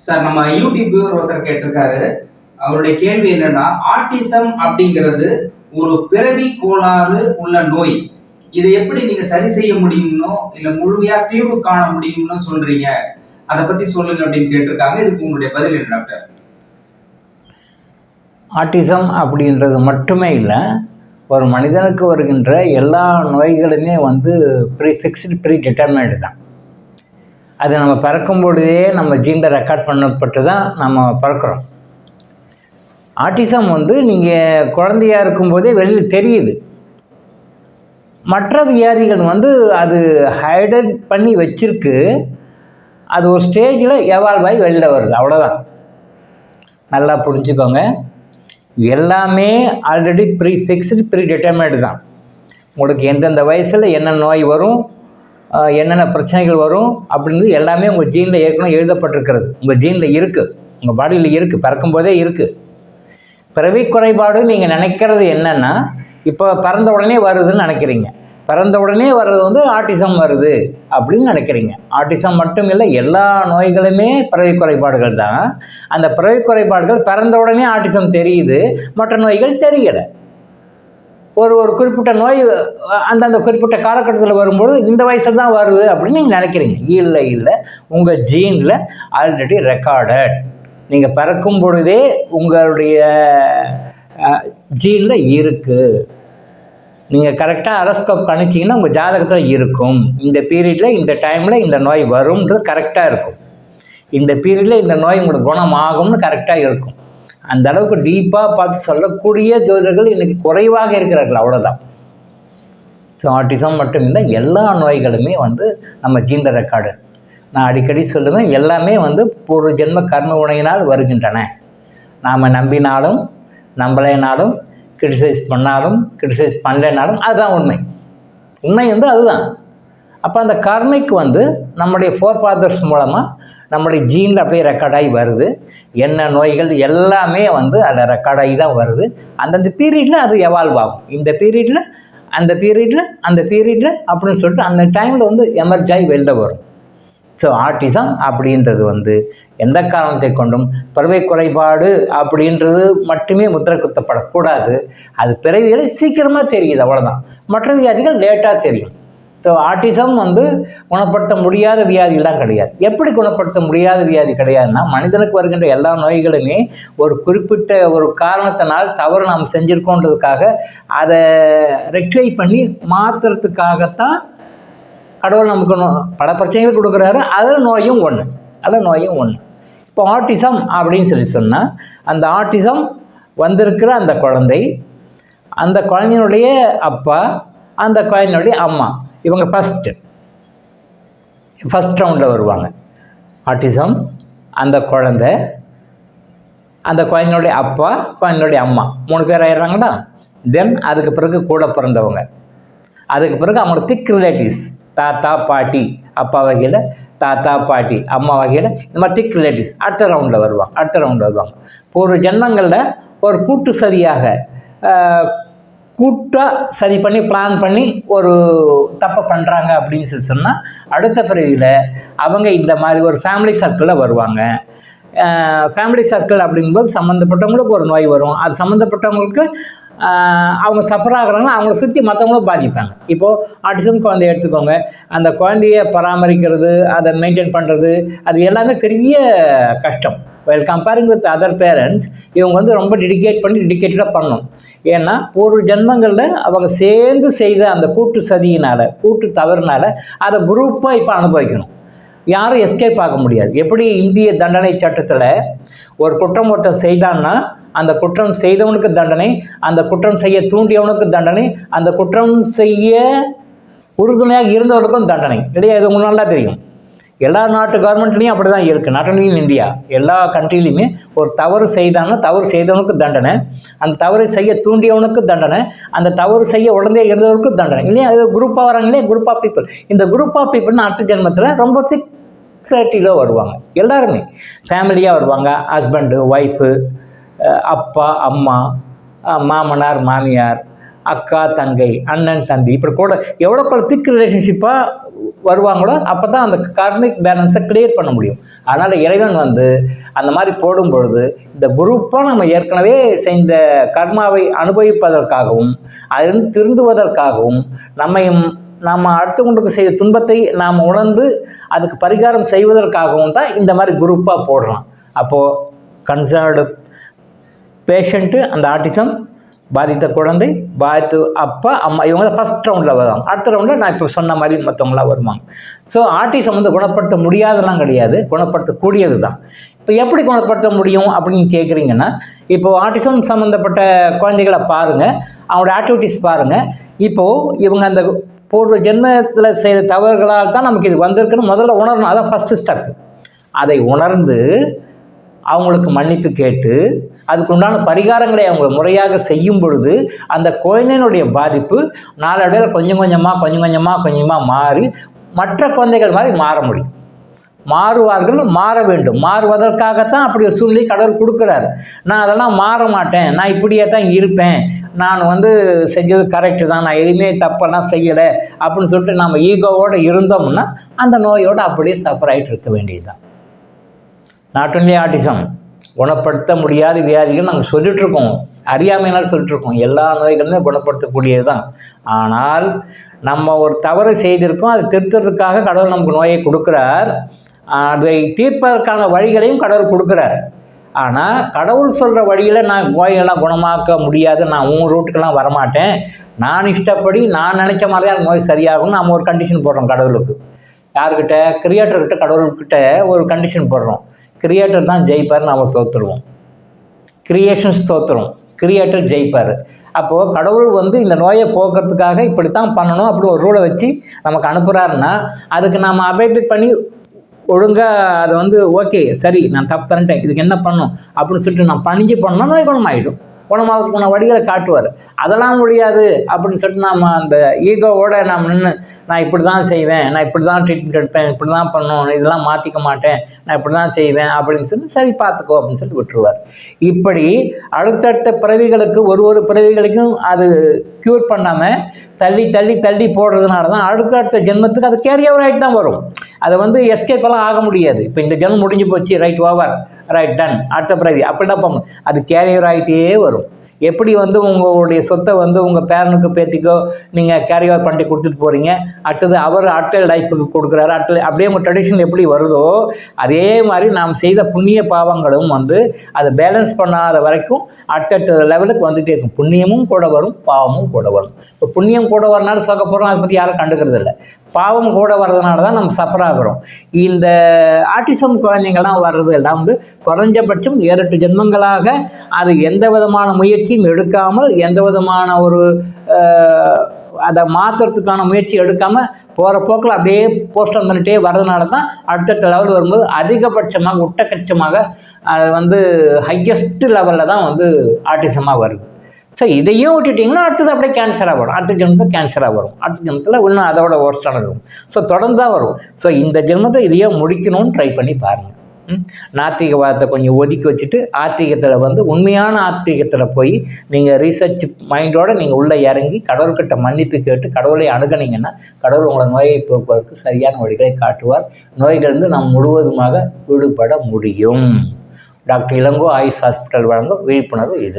Sir, நம்ம YouTube ஒருத்தர் கேட்டிருக்காரு. அவருடைய கேள்வி என்னன்னா, ஆட்டிசம் அப்படிங்கிறது ஒரு பிறவி கோளாறு உள்ள நோய். இதை எப்படி நீங்க சரி செய்ய முடியும்னோ இல்ல முழுமையா தீர்வு காண முடியும்னு சொல்றீங்க, அதை பத்தி சொல்லுங்க அப்படின்னு கேட்டிருக்காங்க. இதுக்கு உங்களுடைய பதில் என்ன டாக்டர்? ஆட்டிசம் அப்படின்றது மட்டுமே இல்லை, ஒரு மனிதனுக்கு வருகின்ற எல்லா நோய்களுமே ப்ரீ டிட்டர்மைடு தான். அது நம்ம பிறக்கும் பொழுதே நம்ம ஜீனில் ரெக்கார்ட் பண்ணப்பட்டு தான் நம்ம பிறக்கிறோம். ஆட்டிசம் நீங்கள் குழந்தையாக இருக்கும்போதே வெளியில் தெரியுது. மற்ற வியாதிகள் அது ஹைடட் பண்ணி வச்சிருக்கு. அது ஒரு ஸ்டேஜில் எவால்வ் ஆகி வெளியில் வருது, அவ்வளோதான். நல்லா புரிஞ்சுக்கோங்க. எல்லாமே ஆல்ரெடி ப்ரீ டிட்டர்மைடு தான். உங்களுக்கு எந்தெந்த வயசில் என்ன நோய் வரும், என்னென்ன பிரச்சனைகள் வரும் அப்படின்றது எல்லாமே உங்கள் ஜீனில் ஏற்கனவே எழுதப்பட்டிருக்கிறது. உங்கள் ஜீனில் இருக்குது, உங்கள் பாடியில் இருக்குது, பிறக்கும்போதே இருக்குது. பிறவி குறைபாடு நீங்கள் நினைக்கிறது என்னென்னா, இப்போ பிறந்த உடனே வருதுன்னு நினைக்கிறீங்க. பிறந்த உடனே வர்றது ஆட்டிசம் வருது அப்படின்னு நினைக்கிறீங்க. ஆட்டிசம் மட்டும் இல்லை, எல்லா நோய்களுமே பிறவி குறைபாடுகள் தான். அந்த பிறவி குறைபாடுகள் பிறந்த உடனே ஆட்டிசம் தெரியுது, மற்ற நோய்கள் தெரியலை. ஒரு குறிப்பிட்ட நோய் அந்தந்த குறிப்பிட்ட காலகட்டத்தில் வரும்போது இந்த வயசில் தான் வருது அப்படின்னு நீங்கள் நினைக்கிறீங்க. இல்லை, உங்கள் ஜீனில் ஆல்ரெடி ரெக்கார்டட். நீங்கள் பிறக்கும் பொழுதே உங்களுடைய ஜீனில் இருக்குது. நீங்கள் கரெக்டாக அரஸ்கோப் கணிச்சிங்கன்னா உங்கள் ஜாதகத்தில் இருக்கும். இந்த பீரியடில் இந்த டைமில் இந்த நோய் வரும்ன்றது கரெக்டாக இருக்கும். இந்த பீரியடில் இந்த நோய் உங்களுக்கு குணமாகும்னு கரெக்டாக இருக்கும். அந்த அளவுக்கு டீப்பாக பார்த்து சொல்லக்கூடிய ஜோதிடர்கள் இன்றைக்கி குறைவாக இருக்கிறார்கள், அவ்வளோதான். ஸோ ஆட்டிசம் மட்டும் இல்லை, எல்லா நோய்களுமே நம்ம ஜீனில் ரெக்கார்டு. நான் அடிக்கடி சொல்லுவேன், எல்லாமே பூர்வ ஜென்ம கர்ம வினையினால் வருகின்றன. நாம் நம்பினாலும் நம்பலைனாலும், கிரிட்டிசைஸ் பண்ணாலும் கிரிட்டிசைஸ் பண்ணலைனாலும் அதுதான் உண்மை. உண்மை அதுதான். அப்போ அந்த கர்மைக்கு நம்முடைய ஃபோர் ஃபாதர்ஸ் மூலமாக நம்முடைய ஜீனில் அப்படியே ரெக்கார்டாகி வருது. என்ன நோய்கள் எல்லாமே அதில் ரெக்கார்டாகி தான் வருது. அந்தந்த பீரியடில் அது எவால்வ் ஆகும். இந்த பீரியடில் அந்த பீரியடில் அப்படின்னு சொல்லிட்டு அந்த டைமில் எமர்ஜ் ஆகி வெளில வரும். ஸோ ஆட்டிசம் அப்படின்றது எந்த காரணத்தை கொண்டும் பிறவி குறைபாடு அப்படின்றது மட்டுமே முத்திரை குத்தப்படக்கூடாது. அது பிறவிகளை சீக்கிரமாக தெரியுது, அவ்வளோதான். மற்ற வியாதிகள் லேட்டாக தெரியும். ஸோ ஆட்டிசம் குணப்படுத்த முடியாத வியாதிலாம் கிடையாது. எப்படி குணப்படுத்த முடியாத வியாதி கிடையாதுன்னா, மனிதனுக்கு வருகின்ற எல்லா நோய்களுமே ஒரு குறிப்பிட்ட ஒரு காரணத்தினால் தவறு நாம் செஞ்சுருக்கோன்றதுக்காக அதை ரெக்டிஃபை பண்ணி மாற்றுறதுக்காகத்தான் கடவுள் நமக்கு பல பிரச்சனைகள் கொடுக்குறாரு. அதில் நோயும் ஒன்று. இப்போ ஆட்டிசம் அப்படின்னு சொன்னால், அந்த ஆட்டிசம் வந்திருக்கிற அந்த குழந்தை, அந்த குழந்தையினுடைய அப்பா, அந்த குழந்தையினுடைய அம்மா, இவங்க ஃபஸ்ட் ரவுண்டில் வருவாங்க. ஆட்டிசம், அந்த குழந்தை, அந்த குழந்தையினுடைய அப்பா, குழந்தையினுடைய அம்மா, 3 பேர் ஆயிடுறாங்களா. தென் அதுக்கு பிறகு கூட பிறந்தவங்க, அதுக்கு பிறகு அவங்களோட திக் ரிலேட்டிவ்ஸ், தாத்தா பாட்டி, அப்பா வகையில் தாத்தா பாட்டி, அம்மா வகையில் இந்த மாதிரி திக் ரிலேட்டிவ்ஸ் அடுத்த ரவுண்டில் வருவாங்க. ஒரு ஜென்மங்களில் ஒரு கூட்டு சரியாக கூட்டாக சரி பண்ணி பிளான் பண்ணி ஒரு தப்பை பண்ணுறாங்க அப்படின்னு சொன்னால், அடுத்த பிறவியில் அவங்க இந்த மாதிரி ஒரு ஃபேமிலி சர்க்கிளில் வருவாங்க. ஃபேமிலி சர்க்கிள் அப்படிங்கும்போது சம்மந்தப்பட்டவங்களுக்கு ஒரு நோய் வரும். அது சம்மந்தப்பட்டவங்களுக்கு அவங்க சஃபர் ஆகுறாங்கன்னா அவங்கள சுற்றி மற்றவங்களும் பாதிப்பாங்க. இப்போது ஆட்டிசம் குழந்தைய எடுத்துக்கோங்க. அந்த குழந்தைய பராமரிக்கிறது, அதை மெயின்டைன் பண்ணுறது, அது எல்லாமே பெரிய கஷ்டம். Well comparing with other parents, இவங்க ரொம்ப டெடிக்கேட்டடாக பண்ணணும். ஏன்னா ஒரு ஜென்மங்களில் அவங்க சேர்ந்து செய்த அந்த கூட்டு சதியினால், கூட்டு தவறுனால அதை குரூப்பாக இப்போ அனுபவிக்கணும். யாரும் எஸ்கேப் ஆக முடியாது. எப்படி இந்திய தண்டனை சட்டத்தில் ஒரு குற்றம் ஒருத்தர் செய்தான்னா அந்த குற்றம் செய்தவனுக்கு தண்டனை, அந்த குற்றம் செய்ய தூண்டியவனுக்கு தண்டனை, அந்த குற்றம் செய்ய உறுதுணையாக இருந்தவனுக்கும் தண்டனை இல்லையா? இது உங்களுக்கு நல்லா தெரியும். எல்லா நாட்டு கவர்மெண்ட்லேயும் அப்படி தான் இருக்குது. நாட் ஒன்லி இன் இந்தியா, எல்லா கண்ட்ரிலையுமே ஒரு தவறு செய்தாங்கன்னா தவறு செய்தவனுக்கு தண்டனை, அந்த தவறு செய்ய தூண்டியவனுக்கு தண்டனை, அந்த தவறு செய்ய உடனே இருந்தவனுக்கு தண்டனை இல்லையா? அது குரூப்பாக வராங்களே, குரூப் ஆஃப் பீப்புள். இந்த குரூப் ஆஃப் பீப்புள்னு அடுத்த ஜென்மத்தில் ரொம்ப திக்ஸாட்டியில் வருவாங்க. எல்லாருமே ஃபேமிலியாக வருவாங்க. ஹஸ்பண்டு, ஒய்ஃபு, அப்பா, அம்மா, மாமனார், மாமியார், அக்கா தங்கை, அண்ணன் தம்பி, இப்படி கூட எவ்வளோ திக் ரிலேஷன்ஷிப்பாக வருவாங்களோ அப்போ தான் அந்த கார்மிக் பேலன்ஸை கிளியர் பண்ண முடியும். அதனால் இறைவன் வந்து அந்த மாதிரி போடும் பொழுது இந்த குரூப்பாக நம்ம ஏற்கனவே செய்த கர்மாவை அனுபவிப்பதற்காகவும் அதிலிருந்து திருந்துவதற்காகவும் நம்ம அடுத்தவங்களுக்கு செய்த துன்பத்தை நாம் உணர்ந்து அதுக்கு பரிகாரம் செய்வதற்காகவும் தான் இந்த மாதிரி குரூப்பாக போடுறோம். அப்போது கன்சர்ன்டு பேஷண்ட்டு, அந்த ஆட்டிசம் பாதித்த குழந்தை, பாதித்த அப்பா அம்மா, இவங்க தான் ஃபஸ்ட் ரவுண்டில் வருவாங்க. அடுத்த ரவுண்டில் நான் இப்போ சொன்ன மாதிரி மற்றவங்களாம் வருவாங்க. ஸோ ஆட்டிசம் வந்து குணப்படுத்த முடியாதெல்லாம் கிடையாது, குணப்படுத்தக்கூடியது தான். இப்போ எப்படி குணப்படுத்த முடியும் அப்படின்னு கேட்குறீங்கன்னா, இப்போது ஆட்டிசம் சம்மந்தப்பட்ட குழந்தைகளை பாருங்கள், அவங்களோட ஆக்டிவிட்டீஸ் பாருங்கள். இப்போது இவங்க அந்த பூர்வ ஜென்மத்தில் செய்த தவறுகளால் தான் நமக்கு இது வந்திருக்குன்னு முதல்ல உணரணும். அதான் ஃபஸ்ட்டு ஸ்டெப். அதை உணர்ந்து அவங்களுக்கு மன்னிப்பு கேட்டு அதுக்கு உண்டான பரிகாரங்களை அவங்க முறையாக செய்யும் பொழுது அந்த குழந்தையினுடைய பாதிப்பு நாளடைவில் கொஞ்சம் கொஞ்சமாக மாறி மற்ற குழந்தைகள் மாதிரி மாற முடியும். மாறுவார்கள், மாற வேண்டும். மாறுவதற்காகத்தான் அப்படி ஒரு சூழ்நிலை கடவுள் கொடுக்குறாரு. நான் அதெல்லாம் மாற மாட்டேன், நான் இப்படியே தான் இருப்பேன், நான் வந்து செஞ்சது கரெக்டு தான், நான் எதுவுமே தப்பெல்லாம் செய்யலை அப்படின்னு சொல்லிட்டு நம்ம ஈகோவோடு இருந்தோம்னா அந்த நோயோடு அப்படியே சஃபர் ஆகிட்டு இருக்க வேண்டியது தான். நாட் ஒன்லி ஆட்டிசம், குணப்படுத்த முடியாத வியாதிகள் நாங்கள் சொல்லிகிட்ருக்கோம், அறியாமையினால் சொல்லிட்டுருக்கோம். எல்லா நோய்களுமே குணப்படுத்தக்கூடியது தான். ஆனால் நம்ம ஒரு தவறு செய்திருக்கோம், அதை திருத்துறதுக்காக கடவுள் நமக்கு நோயை கொடுக்குறார். அதை தீர்ப்பதற்கான வழிகளையும் கடவுள் கொடுக்குறார். ஆனால் கடவுள் சொல்கிற வழியில் நான் நோயெல்லாம் குணமாக்க முடியாது, நான் உன் ரூட்டுக்கெல்லாம் வரமாட்டேன், நான் இஷ்டப்படி நான் நினச்ச மாதிரி தான் நோய் சரியாகும்னு நம்ம ஒரு கண்டிஷன் போடுறோம் கடவுளுக்கு. யார்கிட்ட? கிரியேட்டர்கிட்ட, கடவுள்கிட்ட ஒரு கண்டிஷன் போடுறோம். கிரியேட்டர் தான் ஜெயிப்பார், நாம் தோற்றுருவோம். Creations தோற்றுரும், creator ஜெயிப்பார். அப்போது கடவுள் வந்து இந்த நோயை போக்குறதுக்காக இப்படித்தான் பண்ணணும் அப்படி ஒரு ரூலை வச்சு நமக்கு அனுப்புகிறாருன்னா அதுக்கு நாம் அபைட் பண்ணி ஒழுங்காக அதை வந்து ஓகே சரி நான் தப்பு பண்ணிட்டேன், இதுக்கு என்ன பண்ணணும் அப்படின்னு சொல்லிட்டு நான் பணிஞ்சு பண்ணோம்னா நோய் குணமாகிடும். குணமாகிறதுக்கான வழிகளை காட்டுவார். அதெல்லாம் முடியாது அப்படின்னு சொல்லிட்டு நாம் அந்த ஈகோவோடு நாம் நின்று நான் இப்படி தான் செய்வேன், நான் இப்படி தான் ட்ரீட்மெண்ட் எடுப்பேன், இப்படி தான் பண்ணணும், இதெல்லாம் மாற்றிக்க மாட்டேன், நான் இப்படி தான் செய்வேன் அப்படின்னு சொல்லி சரி பார்த்துக்கோ அப்படின்னு சொல்லிட்டு விட்டுருவார். இப்படி அடுத்தடுத்த பிறவிகளுக்கு ஒரு பிறவிகளுக்கும் அது க்யூர் பண்ணாமல் தள்ளி தள்ளி தள்ளி போடுறதுனால தான் அடுத்தடுத்த ஜென்மத்துக்கு அது கேரி ஓவர் ஆகிட்டு தான் வரும். அதை வந்து எஸ்கேப்பெல்லாம் ஆக முடியாது. இப்போ இந்த ஜென்மம் முடிஞ்சு போச்சு, ரைட் ஓவர், ரைட் டன், அடுத்த பிறவி அப்படிதான் போகும். அது கேரி ஓவர் ஆகிட்டே வரும். எப்படி வந்து உங்களுடைய சொத்தை வந்து உங்கள் பேரனுக்கு பேத்திக்கோ நீங்கள் கேரி ஓவர் பண்ணி கொடுத்துட்டு போகிறீங்க, அடுத்தது அவர் அடுத்த லைஃபுக்கு கொடுக்குறாரு, அடுத்த அப்படியே உங்கள் ட்ரெடிஷன் எப்படி வருதோ அதே மாதிரி நாம் செய்த புண்ணிய பாவங்களும் வந்து அதை பேலன்ஸ் பண்ணாத வரைக்கும் அடுத்தடுத்த லெவலுக்கு வந்துகிட்டே இருக்கும். புண்ணியமும் கூட வரும், பாவமும் கூட வரும். இப்போ புண்ணியம் கூட வரனால சோக போகிறோம், அதை பற்றி யாரும் கண்டுக்கிறது இல்லை. பாவம் கூட வர்றதுனால தான் நம்ம சஃபர் ஆகிறோம். இந்த ஆட்டிசம் குழந்தைங்கள்லாம் வர்றது எல்லாம் வந்து குறைஞ்சபட்சம் 7-8 ஜென்மங்களாக அது எந்த விதமான முயற்சியும் எடுக்காமல், எந்த விதமான ஒரு அதை மாற்றுறதுக்கான முயற்சி எடுக்காமல் போகிற போக்கில் அப்படியே போஸ்டர் பண்ணிட்டே வர்றதுனால தான் அடுத்தடுத்த லெவல் வரும்போது அதிகபட்சமாக உட்டக்கட்சமாக அது வந்து ஹையஸ்ட் லெவலில் தான் வந்து ஆட்டிசமாக வருது. ஸோ இதையும் விட்டுட்டிங்கன்னா அடுத்தது அப்படியே கேன்சராக வரும், அடுத்த ஜென்மத்தில் கேன்சராக வரும், அடுத்த ஜென்மத்தில் இன்னும் அதோட ஒர்ஸ்டானது வரும். ஸோ தொடர்ந்து தான் வரும். ஸோ இந்த ஜென்மத்தை இதையே முடிக்கணும்னு ட்ரை பண்ணி பாருங்கள். நாத்திகவாதத்தை கொஞ்சம் ஒதுக்கி வச்சுட்டு ஆத்திகத்தில் வந்து உண்மையான ஆத்திகத்தில் போய் நீங்கள் ரீசர்ச் மைண்டோடு நீங்கள் உள்ளே இறங்கி கடவுள்கிட்ட மன்னிப்பு கேட்டு கடவுளை அணுகினீங்கன்னா கடவுள் உங்களை நோயை போக்குவதற்கு சரியான வழிகளை காட்டுவார். நோய்களிலிருந்து நாம் முழுவதுமாக விடுபட முடியும். டாக்டர் இளங்கோ ஆயுஷ் ஹாஸ்பிட்டல் வழங்கும் விழிப்புணர்வு இது.